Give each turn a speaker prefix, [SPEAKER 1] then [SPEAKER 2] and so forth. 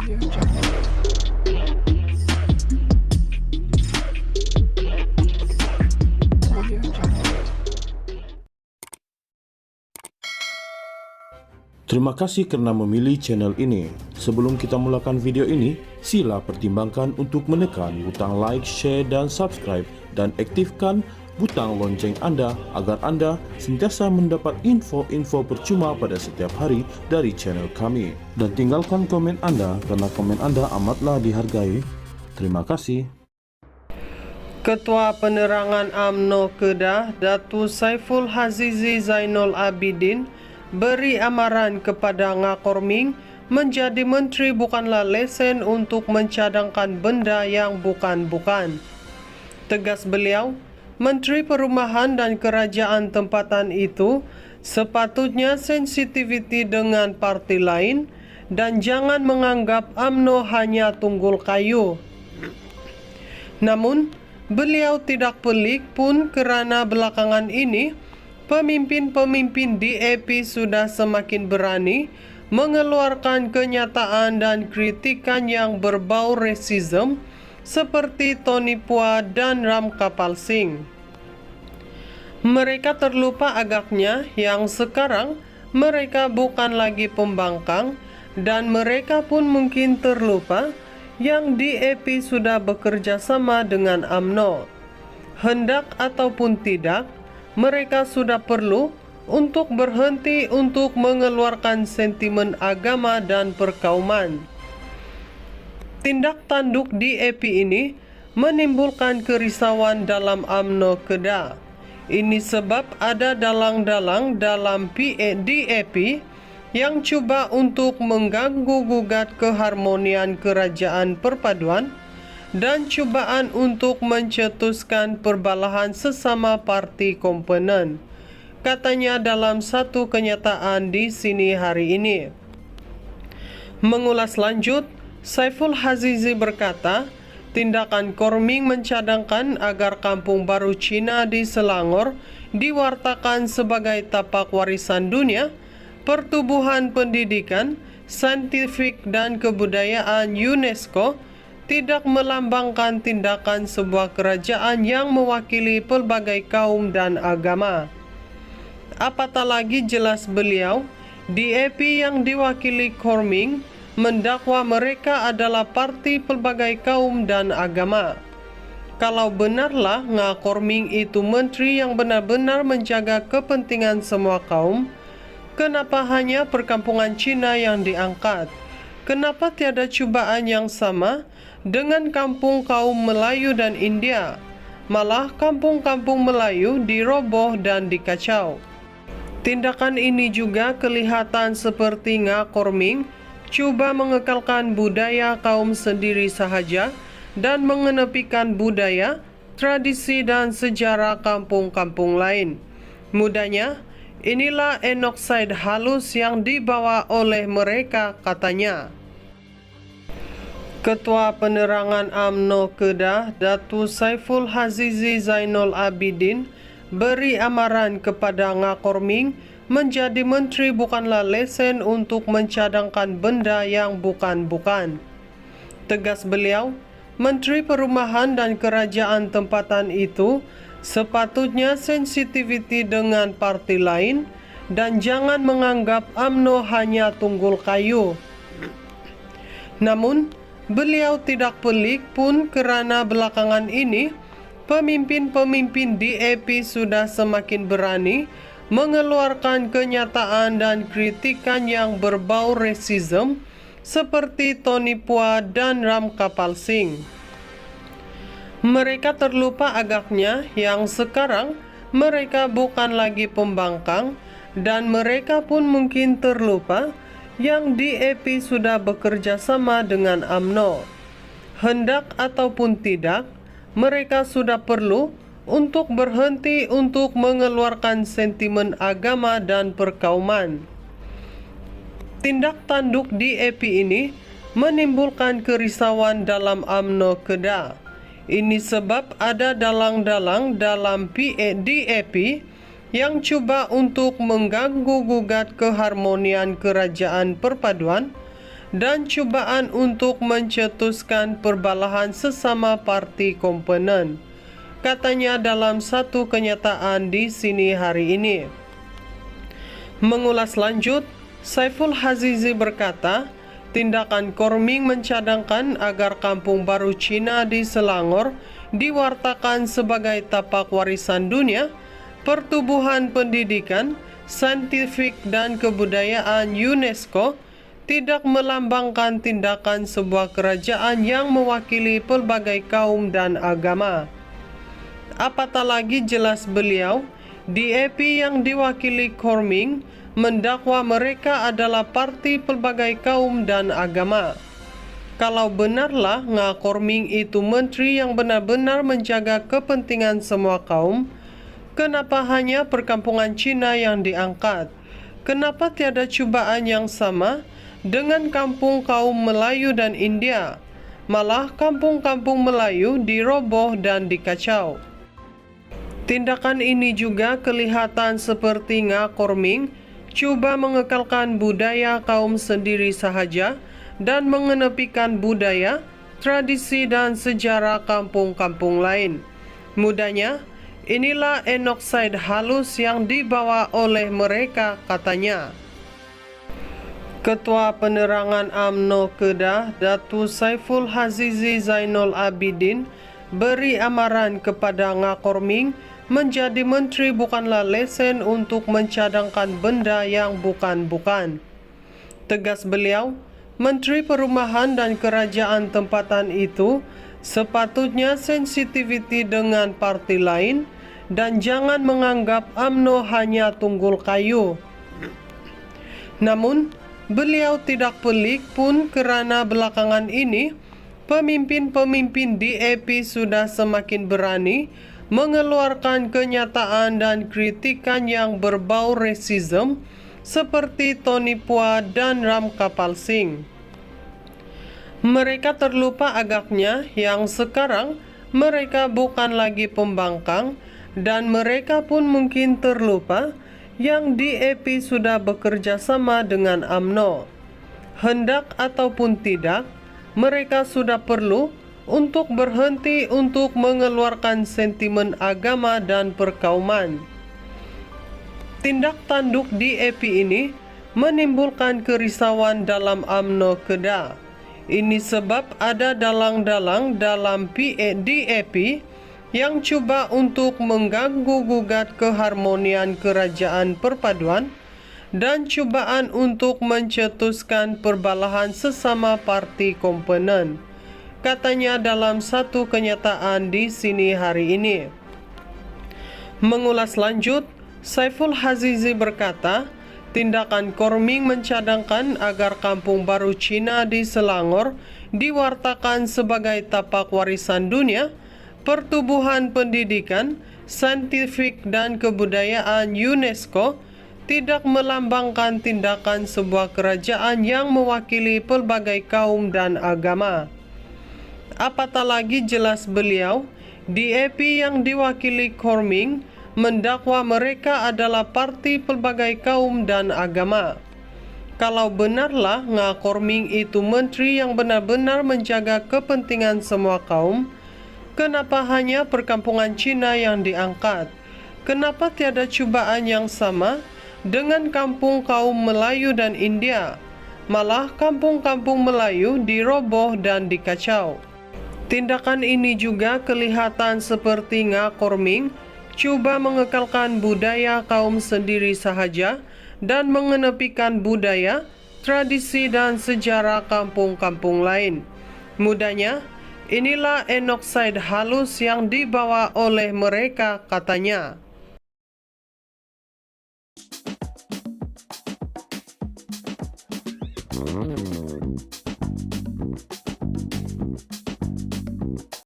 [SPEAKER 1] Audio Jungle. Audio Jungle.
[SPEAKER 2] Terima kasih karena memilih channel ini. Sebelum kita mulakan video ini, sila pertimbangkan untuk menekan butang like, share, dan subscribe, dan aktifkan butang lonceng Anda agar Anda sentiasa mendapat info-info percuma pada setiap hari dari channel kami. Dan tinggalkan komen Anda karena komen Anda amatlah dihargai. Terima kasih.
[SPEAKER 3] Ketua Penerangan UMNO Kedah, Datu Saiful Hazizi Zainul Abidin, beri amaran kepada Ngakorming menjadi menteri bukanlah lesen untuk mencadangkan benda yang bukan-bukan. Tegas beliau, Menteri Perumahan dan Kerajaan Tempatan itu sepatutnya sensitiviti dengan parti lain dan jangan menganggap UMNO hanya tunggul kayu. Namun, beliau tidak pelik pun kerana belakangan ini pemimpin-pemimpin DAP sudah semakin berani mengeluarkan kenyataan dan kritikan yang berbau rasisme seperti Tony Phua dan Ram Kapal Singh. Mereka terlupa agaknya yang sekarang mereka bukan lagi pembangkang dan mereka pun mungkin terlupa yang DAP sudah bekerja sama dengan UMNO. Hendak ataupun tidak, mereka sudah perlu untuk berhenti untuk mengeluarkan sentimen agama dan perkauman. Tindak tanduk DAP ini menimbulkan kerisauan dalam UMNO Kedah. Ini sebab ada dalang-dalang dalam DAP yang cuba untuk mengganggu-gugat keharmonian kerajaan perpaduan dan cubaan untuk mencetuskan perbalahan sesama parti komponen, katanya dalam satu kenyataan di sini hari ini. Mengulas lanjut, Saiful Hazizi berkata, tindakan Korming mencadangkan agar kampung baru Cina di Selangor diwartakan sebagai tapak warisan dunia, pertubuhan pendidikan, saintifik dan kebudayaan UNESCO tidak melambangkan tindakan sebuah kerajaan yang mewakili pelbagai kaum dan agama. Apatah lagi jelas beliau, DAP yang diwakili Korming mendakwa mereka adalah parti pelbagai kaum dan agama. Kalau benarlah Ngakorming itu menteri yang benar-benar menjaga kepentingan semua kaum, kenapa hanya perkampungan Cina yang diangkat? Kenapa tiada cubaan yang sama dengan kampung kaum Melayu dan India? Malah kampung-kampung Melayu diroboh dan dikacau. Tindakan ini juga kelihatan seperti Ngakorming cuba mengekalkan budaya kaum sendiri sahaja dan mengenepikan budaya, tradisi dan sejarah kampung-kampung lain. Mudahnya, inilah enokside halus yang dibawa oleh mereka, katanya. Ketua Penerangan UMNO Kedah, Datu Saiful Hazizi Zainul Abidin, beri amaran kepada Ngakorming menjadi menteri bukanlah lesen untuk mencadangkan benda yang bukan-bukan. Tegas beliau, Menteri Perumahan dan Kerajaan Tempatan itu sepatutnya sensitiviti dengan parti lain dan jangan menganggap UMNO hanya tunggul kayu. Namun, beliau tidak pelik pun kerana belakangan ini pemimpin-pemimpin DAP sudah semakin berani mengeluarkan kenyataan dan kritikan yang berbau rasisme seperti Tony Phua dan Ram Kapal Singh. Mereka terlupa agaknya yang sekarang mereka bukan lagi pembangkang dan mereka pun mungkin terlupa yang DAP sudah bekerja sama dengan UMNO. Hendak ataupun tidak, mereka sudah perlu untuk berhenti untuk mengeluarkan sentimen agama dan perkauman. Tindak tanduk DAP ini menimbulkan kerisauan dalam UMNO Kedah. Ini sebab ada dalang-dalang dalam DAP yang cuba untuk mengganggu-gugat keharmonian kerajaan perpaduan dan cubaan untuk mencetuskan perbalahan sesama parti komponen, katanya dalam satu kenyataan di sini hari ini. Mengulas lanjut, Saiful Hazizi berkata, tindakan Korming mencadangkan agar kampung baru Cina di Selangor diwartakan sebagai tapak warisan dunia, pertubuhan pendidikan, saintifik dan kebudayaan UNESCO tidak melambangkan tindakan sebuah kerajaan yang mewakili pelbagai kaum dan agama. Apatah lagi jelas beliau, DAP yang diwakili Korming mendakwa mereka adalah parti pelbagai kaum dan agama. Kalau benarlah Korming itu menteri yang benar-benar menjaga kepentingan semua kaum, kenapa hanya perkampungan Cina yang diangkat? Kenapa tiada cubaan yang sama dengan kampung kaum Melayu dan India? Malah kampung-kampung Melayu diroboh dan dikacau. Tindakan ini juga kelihatan seperti Korming cuba mengekalkan budaya kaum sendiri sahaja dan mengenepikan budaya, tradisi dan sejarah kampung-kampung lain. Mudahnya, inilah enokside halus yang dibawa oleh mereka, katanya. Ketua Penerangan UMNO Kedah, Datu Saiful Hazizi Zainul Abidin, beri amaran kepada Korming menjadi menteri bukanlah lesen untuk mencadangkan benda yang bukan-bukan. Tegas beliau, Menteri Perumahan dan Kerajaan Tempatan itu sepatutnya sensitiviti dengan parti lain dan jangan menganggap UMNO hanya tunggul kayu. Namun, beliau tidak pelik pun kerana belakangan ini pemimpin-pemimpin DAP sudah semakin berani mengeluarkan kenyataan dan kritikan yang berbau rasisme seperti Tony Phua dan Ram Kapal Singh. Mereka terlupa agaknya yang sekarang mereka bukan lagi pembangkang dan mereka pun mungkin terlupa yang DAP sudah bekerja sama dengan UMNO. Hendak ataupun tidak, mereka sudah perlu untuk berhenti untuk mengeluarkan sentimen agama dan perkauman. Tindak tanduk DAP ini menimbulkan kerisauan dalam UMNO Kedah. Ini sebab ada dalang-dalang dalam DAP yang cuba untuk mengganggu-gugat keharmonian kerajaan perpaduan dan cubaan untuk mencetuskan perbalahan sesama parti komponen, katanya dalam satu kenyataan di sini hari ini. Mengulas lanjut, Saiful Hazizi berkata, tindakan Korming mencadangkan agar kampung baru Cina di Selangor diwartakan sebagai tapak warisan dunia, pertubuhan pendidikan, saintifik dan kebudayaan UNESCO tidak melambangkan tindakan sebuah kerajaan yang mewakili pelbagai kaum dan agama. Apatah lagi jelas beliau, DAP yang diwakili Korming mendakwa mereka adalah parti pelbagai kaum dan agama. Kalau benarlah Korming itu menteri yang benar-benar menjaga kepentingan semua kaum, kenapa hanya perkampungan Cina yang diangkat? Kenapa tiada cubaan yang sama dengan kampung kaum Melayu dan India? Malah kampung-kampung Melayu diroboh dan dikacau. Tindakan ini juga kelihatan seperti Korming cuba mengekalkan budaya kaum sendiri sahaja dan mengenepikan budaya, tradisi dan sejarah kampung-kampung lain. Mudahnya, inilah enokside halus yang dibawa oleh mereka, katanya.